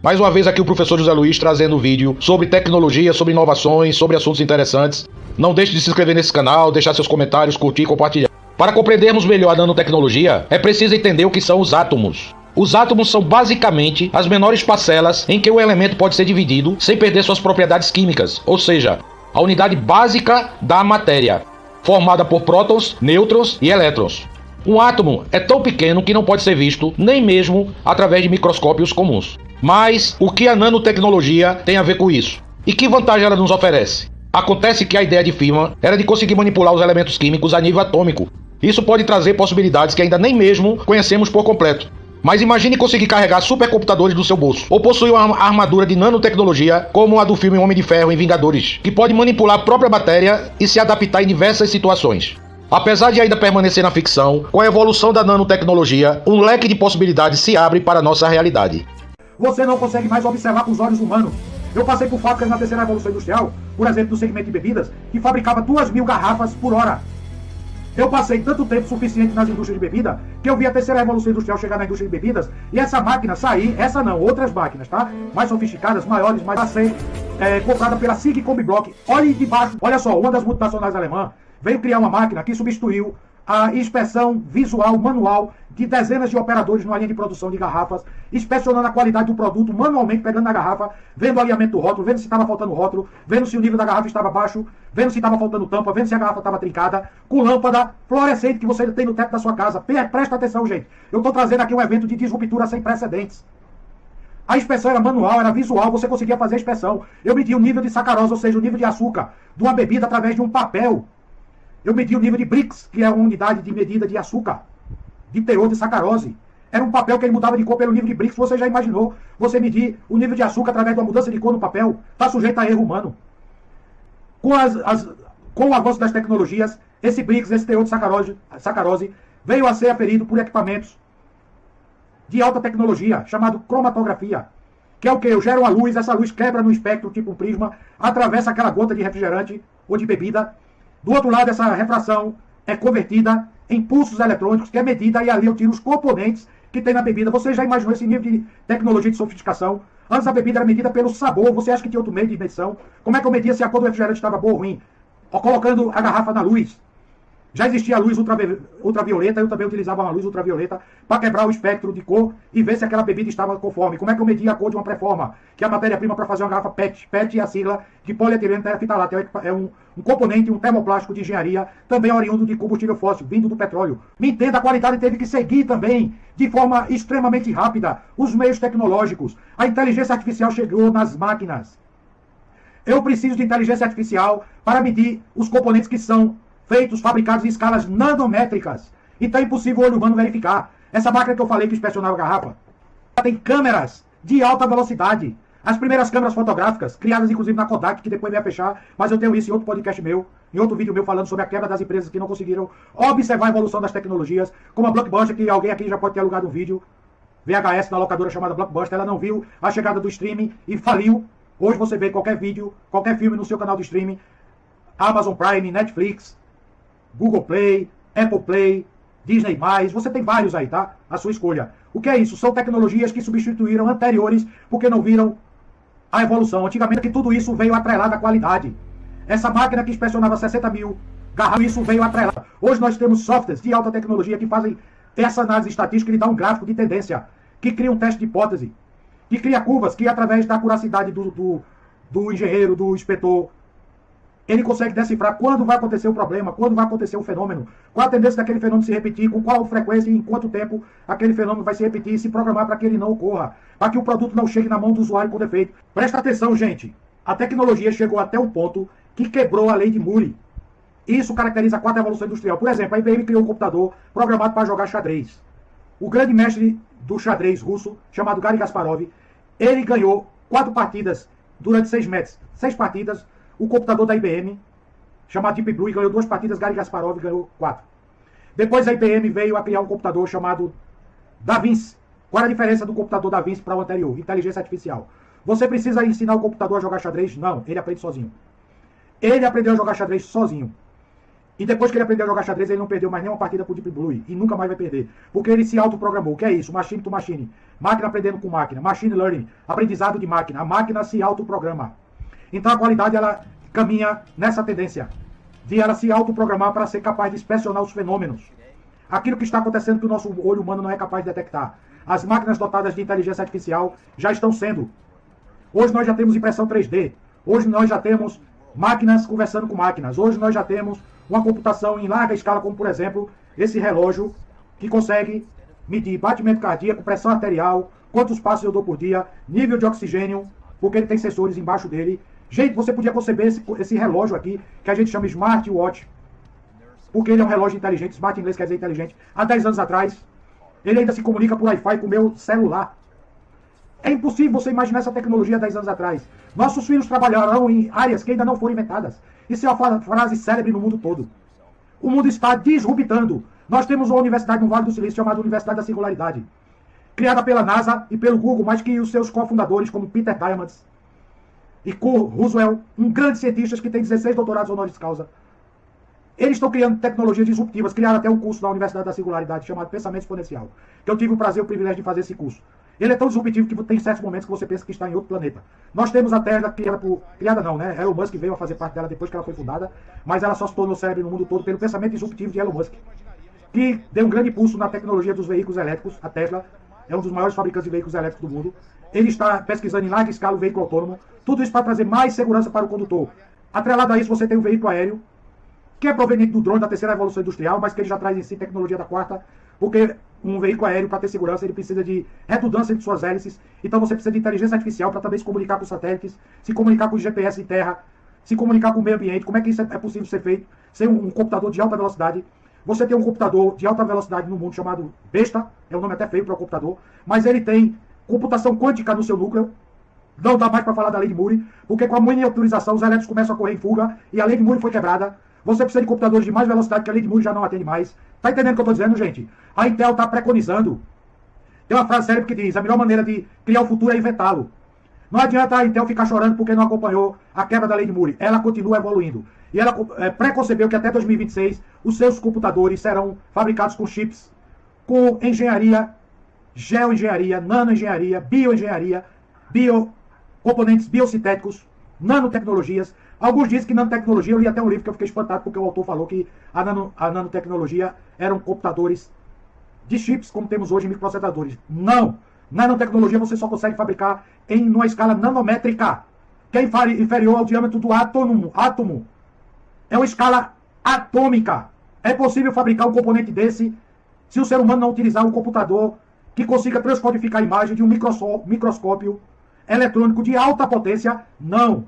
Mais uma vez aqui o professor José Luiz trazendo um vídeo sobre tecnologia, sobre inovações, sobre assuntos interessantes. Não deixe de se inscrever nesse canal, deixar seus comentários, curtir e compartilhar. Para compreendermos melhor a nanotecnologia, é preciso entender o que são os átomos. Os átomos são basicamente as menores parcelas em que o elemento pode ser dividido sem perder suas propriedades químicas, ou seja, a unidade básica da matéria, formada por prótons, nêutrons e elétrons. Um átomo é tão pequeno que não pode ser visto nem mesmo através de microscópios comuns. Mas o que a nanotecnologia tem a ver com isso? E que vantagem ela nos oferece? Acontece que a ideia de Feynman era de conseguir manipular os elementos químicos a nível atômico. Isso pode trazer possibilidades que ainda nem mesmo conhecemos por completo. Mas imagine conseguir carregar supercomputadores do seu bolso, ou possuir uma armadura de nanotecnologia como a do filme Homem de Ferro em Vingadores, que pode manipular a própria matéria e se adaptar em diversas situações. Apesar de ainda permanecer na ficção, com a evolução da nanotecnologia, um leque de possibilidades se abre para a nossa realidade. Você não consegue mais observar com os olhos humanos. Eu passei por fábricas na terceira revolução industrial, por exemplo, no segmento de bebidas, que fabricava 2.000 garrafas por hora. Eu passei tanto tempo suficiente nas indústrias de bebida, que eu vi a terceira revolução industrial chegar na indústria de bebidas, e essa máquina sair, essa não, outras máquinas, tá? Mais sofisticadas, maiores, mas a ser comprada pela SIG Combi Block. Olhe de baixo, olha só, uma das multinacionais alemãs veio criar uma máquina que substituiu a inspeção visual manual de dezenas de operadores numa linha de produção de garrafas, inspecionando a qualidade do produto manualmente, pegando na garrafa, vendo o alinhamento do rótulo, vendo se estava faltando rótulo, vendo se o nível da garrafa estava baixo, vendo se estava faltando tampa, vendo se a garrafa estava trincada, com lâmpada fluorescente que você tem no teto da sua casa. Presta atenção, gente. Eu estou trazendo aqui um evento de disruptura sem precedentes. A inspeção era manual, era visual, você conseguia fazer a inspeção. Eu medi o nível de sacarose, ou seja, o nível de açúcar de uma bebida através de um papel. Eu medi o nível de Brix, que é uma unidade de medida de açúcar, de teor de sacarose. Era um papel que ele mudava de cor pelo nível de Brix. Você já imaginou você medir o nível de açúcar através de uma mudança de cor no papel? Está sujeito a erro humano. Com o avanço das tecnologias, esse Brix, esse teor de sacarose, veio a ser aferido por equipamentos de alta tecnologia, chamado cromatografia. Que é o que? Eu gero uma luz, essa luz quebra no espectro, tipo um prisma, atravessa aquela gota de refrigerante ou de bebida. Do outro lado, essa refração é convertida em pulsos eletrônicos, que é medida, e ali eu tiro os componentes que tem na bebida. Você já imaginou esse nível de tecnologia de sofisticação? Antes a bebida era medida pelo sabor. Você acha que tinha outro meio de medição? Como é que eu media se a cor do refrigerante estava boa ou ruim? Ou colocando a garrafa na luz. Já existia a luz ultravioleta, eu também utilizava uma luz ultravioleta para quebrar o espectro de cor e ver se aquela bebida estava conforme. Como é que eu media a cor de uma pré-forma? Que é a matéria-prima para fazer uma garrafa PET. PET é a sigla de polietileno tereftalate. É um componente, um termoplástico de engenharia, também oriundo de combustível fóssil, vindo do petróleo. Me entenda, a qualidade teve que seguir também, de forma extremamente rápida, os meios tecnológicos. A inteligência artificial chegou nas máquinas. Eu preciso de inteligência artificial para medir os componentes que são feitos, fabricados em escalas nanométricas. Então é impossível o olho humano verificar. Essa máquina que eu falei que inspecionava a garrafa, ela tem câmeras de alta velocidade. As primeiras câmeras fotográficas, criadas inclusive na Kodak, que depois veio a fechar, mas eu tenho isso em outro podcast meu, em outro vídeo meu falando sobre a quebra das empresas que não conseguiram observar a evolução das tecnologias, como a Blockbuster, que alguém aqui já pode ter alugado um vídeo VHS na locadora chamada Blockbuster. Ela não viu a chegada do streaming e faliu. Hoje você vê qualquer vídeo, qualquer filme no seu canal de streaming, Amazon Prime, Netflix, Google Play, Apple Play, Disney+, você tem vários aí, tá? A sua escolha. O que é isso? São tecnologias que substituíram anteriores porque não viram a evolução. Antigamente que tudo isso veio atrelado à qualidade. Essa máquina que inspecionava 60 mil garrafas, isso veio atrelado. Hoje nós temos softwares de alta tecnologia que fazem essa análise estatística e dá um gráfico de tendência, que cria um teste de hipótese, que cria curvas, que através da acuracidade do engenheiro, do inspetor, ele consegue decifrar quando vai acontecer o problema, quando vai acontecer o fenômeno, qual a tendência daquele fenômeno se repetir, com qual frequência e em quanto tempo aquele fenômeno vai se repetir e se programar para que ele não ocorra, para que o produto não chegue na mão do usuário com defeito. Presta atenção, gente. A tecnologia chegou até um ponto que quebrou a lei de Moore. Isso caracteriza a quarta evolução industrial. Por exemplo, a IBM criou um computador programado para jogar xadrez. O grande mestre do xadrez russo, chamado Garry Kasparov, ele ganhou 4 partidas durante 6 meses. 6 partidas. O computador da IBM, chamado Deep Blue, ganhou 2 partidas, Garry Kasparov ganhou 4. Depois a IBM veio a criar um computador chamado Da Vinci. Qual é a diferença do computador Da Vinci para o anterior? Inteligência artificial. Você precisa ensinar o computador a jogar xadrez? Não, ele aprende sozinho. Ele aprendeu a jogar xadrez sozinho. E depois que ele aprendeu a jogar xadrez, ele não perdeu mais nenhuma partida pro Deep Blue. E nunca mais vai perder. Porque ele se autoprogramou. O que é isso? Machine to machine. Máquina aprendendo com máquina. Machine learning. Aprendizado de máquina. A máquina se autoprograma. Então a qualidade, ela caminha nessa tendência de ela se autoprogramar para ser capaz de inspecionar os fenômenos. Aquilo que está acontecendo que o nosso olho humano não é capaz de detectar. As máquinas dotadas de inteligência artificial já estão sendo. Hoje nós já temos impressão 3D. Hoje nós já temos máquinas conversando com máquinas. Hoje nós já temos uma computação em larga escala, como por exemplo, esse relógio que consegue medir batimento cardíaco, pressão arterial, quantos passos eu dou por dia, nível de oxigênio, porque ele tem sensores embaixo dele. Gente, você podia conceber esse relógio aqui, que a gente chama Smartwatch, porque ele é um relógio inteligente. Smart em inglês quer dizer inteligente. Há 10 anos atrás, ele ainda se comunica por Wi-Fi com o meu celular. É impossível você imaginar essa tecnologia há 10 anos atrás. Nossos filhos trabalharão em áreas que ainda não foram inventadas. Isso é uma frase célebre no mundo todo. O mundo está disruptando. Nós temos uma universidade no Vale do Silício chamada Universidade da Singularidade, criada pela NASA e pelo Google, mas que os seus cofundadores, como Peter Diamandis e Kurt Roosevelt, um grande cientista que tem 16 doutorados honoris causa, eles estão criando tecnologias disruptivas. Criaram até um curso na Universidade da Singularidade chamado Pensamento Exponencial, que eu tive o prazer e o privilégio de fazer esse curso. Ele é tão disruptivo que tem certos momentos que você pensa que está em outro planeta. Nós temos a Tesla criada não, né? Elon Musk veio a fazer parte dela depois que ela foi fundada, mas ela só se tornou célebre no mundo todo pelo pensamento disruptivo de Elon Musk, que deu um grande impulso na tecnologia dos veículos elétricos. A Tesla é um dos maiores fabricantes de veículos elétricos do mundo. Ele está pesquisando em larga escala o veículo autônomo. Tudo isso para trazer mais segurança para o condutor. Atrelado a isso, você tem o veículo aéreo, que é proveniente do drone da terceira evolução industrial, mas que ele já traz em si tecnologia da quarta, porque um veículo aéreo, para ter segurança, ele precisa de redundância de suas hélices. Então você precisa de inteligência artificial para também se comunicar com os satélites, se comunicar com o GPS de terra, se comunicar com o meio ambiente. Como é que isso é possível ser feito? Sem um computador de alta velocidade. Você tem um computador de alta velocidade no mundo chamado Besta, é um nome até feio para o computador, mas ele tem computação quântica no seu núcleo. Não dá mais para falar da lei de Moore, porque com a miniaturização os elétrons começam a correr em fuga e a lei de Moore foi quebrada. Você precisa de computadores de mais velocidade, que a lei de Moore já não atende mais. Tá entendendo o que eu tô dizendo, gente? A Intel tá preconizando. Tem uma frase célebre que diz: a melhor maneira de criar o futuro é inventá-lo. Não adianta a Intel ficar chorando porque não acompanhou a quebra da lei de Moore. Ela continua evoluindo. E ela preconcebeu que até 2026 os seus computadores serão fabricados com chips, com engenharia, geoengenharia, nanoengenharia, bioengenharia, componentes biosintéticos, nanotecnologias. Alguns dizem que nanotecnologia, eu li até um livro que eu fiquei espantado porque o autor falou que a nanotecnologia eram computadores de chips como temos hoje em microprocessadores. Não! Nanotecnologia você só consegue fabricar em uma escala nanométrica, que é inferior ao diâmetro do átomo. É uma escala atômica. É possível fabricar um componente desse se o ser humano não utilizar um computador que consiga transcodificar a imagem de um microscópio eletrônico de alta potência? Não!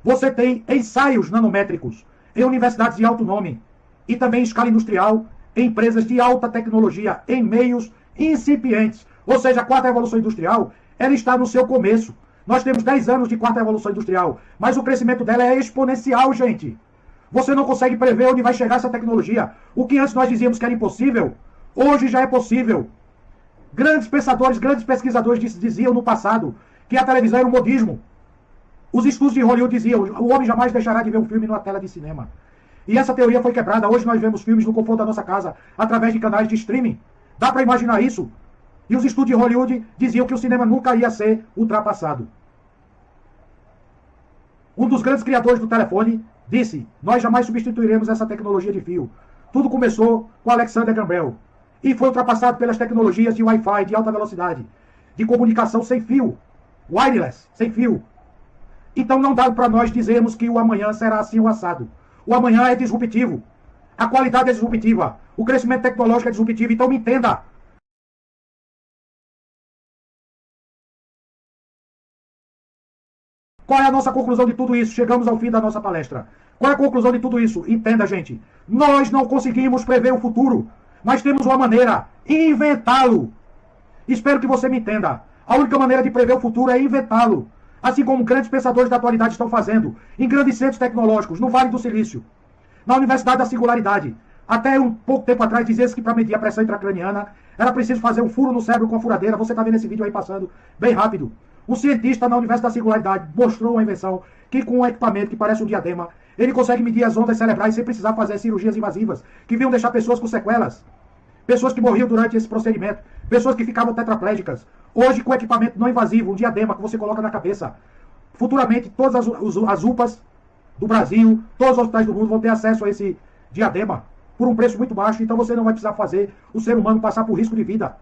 Você tem ensaios nanométricos em universidades de alto nome e também em escala industrial, em empresas de alta tecnologia, em meios incipientes. Ou seja, a quarta revolução industrial, ela está no seu começo. Nós temos 10 anos de quarta revolução industrial, mas o crescimento dela é exponencial, gente. Você não consegue prever onde vai chegar essa tecnologia. O que antes nós dizíamos que era impossível, hoje já é possível. Grandes pensadores, grandes pesquisadores diziam no passado que a televisão era um modismo. Os estúdios de Hollywood diziam, o homem jamais deixará de ver um filme numa tela de cinema. E essa teoria foi quebrada. Hoje nós vemos filmes no conforto da nossa casa, através de canais de streaming. Dá para imaginar isso? E os estúdios de Hollywood diziam que o cinema nunca ia ser ultrapassado. Um dos grandes criadores do telefone disse, nós jamais substituiremos essa tecnologia de fio. Tudo começou com Alexander Graham Bell. E foi ultrapassado pelas tecnologias de Wi-Fi, de alta velocidade, de comunicação sem fio, wireless, sem fio. Então não dá para nós dizermos que o amanhã será assim o assado. O amanhã é disruptivo. A qualidade é disruptiva. O crescimento tecnológico é disruptivo. Então me entenda. Qual é a nossa conclusão de tudo isso? Chegamos ao fim da nossa palestra. Qual é a conclusão de tudo isso? Entenda, gente. Nós não conseguimos prever o futuro, mas temos uma maneira: inventá-lo. Espero que você me entenda. A única maneira de prever o futuro é inventá-lo. Assim como grandes pensadores da atualidade estão fazendo, em grandes centros tecnológicos, no Vale do Silício, na Universidade da Singularidade. Até um pouco tempo atrás dizia-se que para medir a pressão intracraniana era preciso fazer um furo no cérebro com a furadeira. Você está vendo esse vídeo aí passando bem rápido. Um cientista na Universidade da Singularidade mostrou uma invenção que, com um equipamento que parece um diadema, ele consegue medir as ondas cerebrais sem precisar fazer cirurgias invasivas, que vinham deixar pessoas com sequelas. Pessoas que morriam durante esse procedimento. Pessoas que ficavam tetraplégicas. Hoje, com equipamento não invasivo, um diadema que você coloca na cabeça. Futuramente, todas as UPAs do Brasil, todos os hospitais do mundo vão ter acesso a esse diadema por um preço muito baixo. Então você não vai precisar fazer o ser humano passar por risco de vida.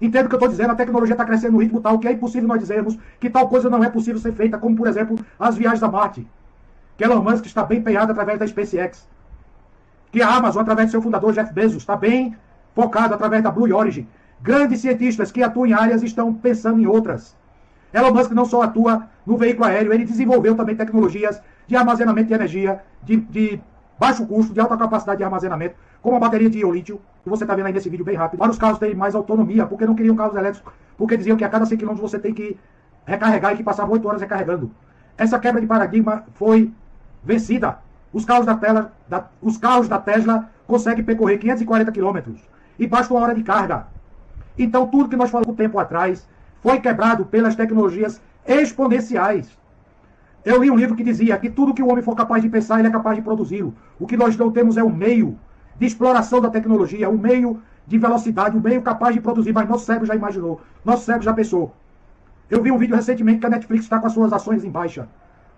Entendo o que eu estou dizendo? A tecnologia está crescendo no ritmo tal que é impossível nós dizermos que tal coisa não é possível ser feita, como, por exemplo, as viagens a Marte. Que Elon Musk está bem empenhado através da SpaceX. Que a Amazon, através do seu fundador, Jeff Bezos, está bem focado através da Blue Origin. Grandes cientistas que atuam em áreas estão pensando em outras. Elon Musk não só atua no veículo aéreo, ele desenvolveu também tecnologias de armazenamento de energia, de baixo custo, de alta capacidade de armazenamento, como a bateria de lítio, que você está vendo aí nesse vídeo bem rápido, para os carros terem mais autonomia, porque não queriam carros elétricos, porque diziam que a cada 100 km você tem que recarregar e que passava 8 horas recarregando. Essa quebra de paradigma foi vencida. Os carros da Tesla conseguem percorrer 540 km e basta 1 hora de carga. Então tudo que nós falamos um tempo atrás foi quebrado pelas tecnologias exponenciais. Eu li um livro que dizia que tudo que o homem for capaz de pensar, ele é capaz de produzi-lo. O que nós não temos é um meio de exploração da tecnologia, um meio de velocidade, um meio capaz de produzir, mas nosso cérebro já imaginou, nosso cérebro já pensou. Eu vi um vídeo recentemente que a Netflix está com as suas ações em baixa.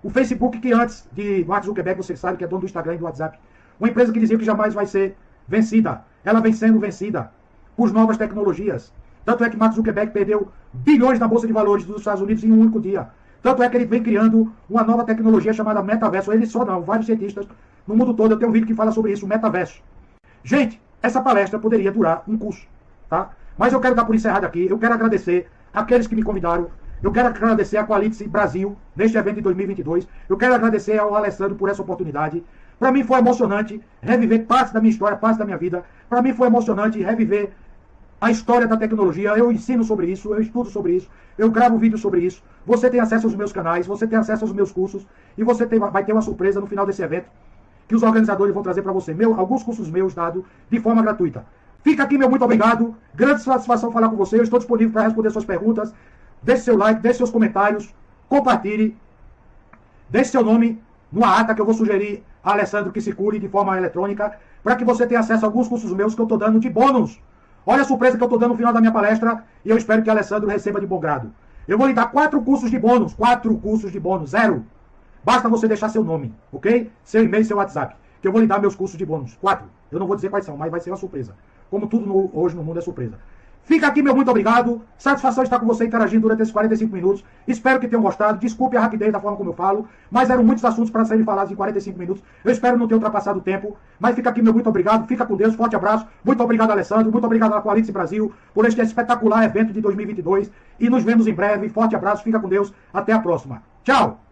O Facebook, que antes de Mark Zuckerberg, você sabe que é dono do Instagram e do WhatsApp, uma empresa que dizia que jamais vai ser vencida, ela vem sendo vencida por novas tecnologias. Tanto é que Mark Zuckerberg perdeu bilhões na Bolsa de Valores dos Estados Unidos em um único dia. Tanto é que ele vem criando uma nova tecnologia chamada metaverso. Ele só não, vários cientistas no mundo todo. Eu tenho um vídeo que fala sobre isso, o metaverso. Gente, essa palestra poderia durar um curso, tá? Mas eu quero dar por encerrado aqui. Eu quero agradecer aqueles que me convidaram. Eu quero agradecer a Quality Brasil neste evento de 2022. Eu quero agradecer ao Alessandro por essa oportunidade. Para mim foi emocionante reviver parte da minha história, parte da minha vida. Para mim foi emocionante reviver a história da tecnologia. Eu ensino sobre isso, eu estudo sobre isso, eu gravo vídeos sobre isso. Você tem acesso aos meus canais, você tem acesso aos meus cursos e você vai ter uma surpresa no final desse evento que os organizadores vão trazer para você. Alguns cursos meus dados de forma gratuita. Fica aqui meu muito obrigado. Grande satisfação falar com você. Eu estou disponível para responder suas perguntas. Deixe seu like, deixe seus comentários, compartilhe, deixe seu nome numa ata que eu vou sugerir a Alessandro que circule de forma eletrônica para que você tenha acesso a alguns cursos meus que eu estou dando de bônus. Olha a surpresa que eu estou dando no final da minha palestra e eu espero que Alessandro receba de bom grado. Eu vou lhe dar 4 cursos de bônus. 4 cursos de bônus. 0. Basta você deixar seu nome, ok? Seu e-mail e seu WhatsApp. Que eu vou lhe dar meus cursos de bônus. 4. Eu não vou dizer quais são, mas vai ser uma surpresa. Como tudo hoje no mundo é surpresa. Fica aqui meu muito obrigado. Satisfação estar com você interagindo durante esses 45 minutos. Espero que tenham gostado. Desculpe a rapidez da forma como eu falo, mas eram muitos assuntos para serem falados em 45 minutos. Eu espero não ter ultrapassado o tempo. Mas fica aqui meu muito obrigado. Fica com Deus. Forte abraço. Muito obrigado, Alessandro. Muito obrigado à Quality Brasil por este espetacular evento de 2022. E nos vemos em breve. Forte abraço. Fica com Deus. Até a próxima. Tchau.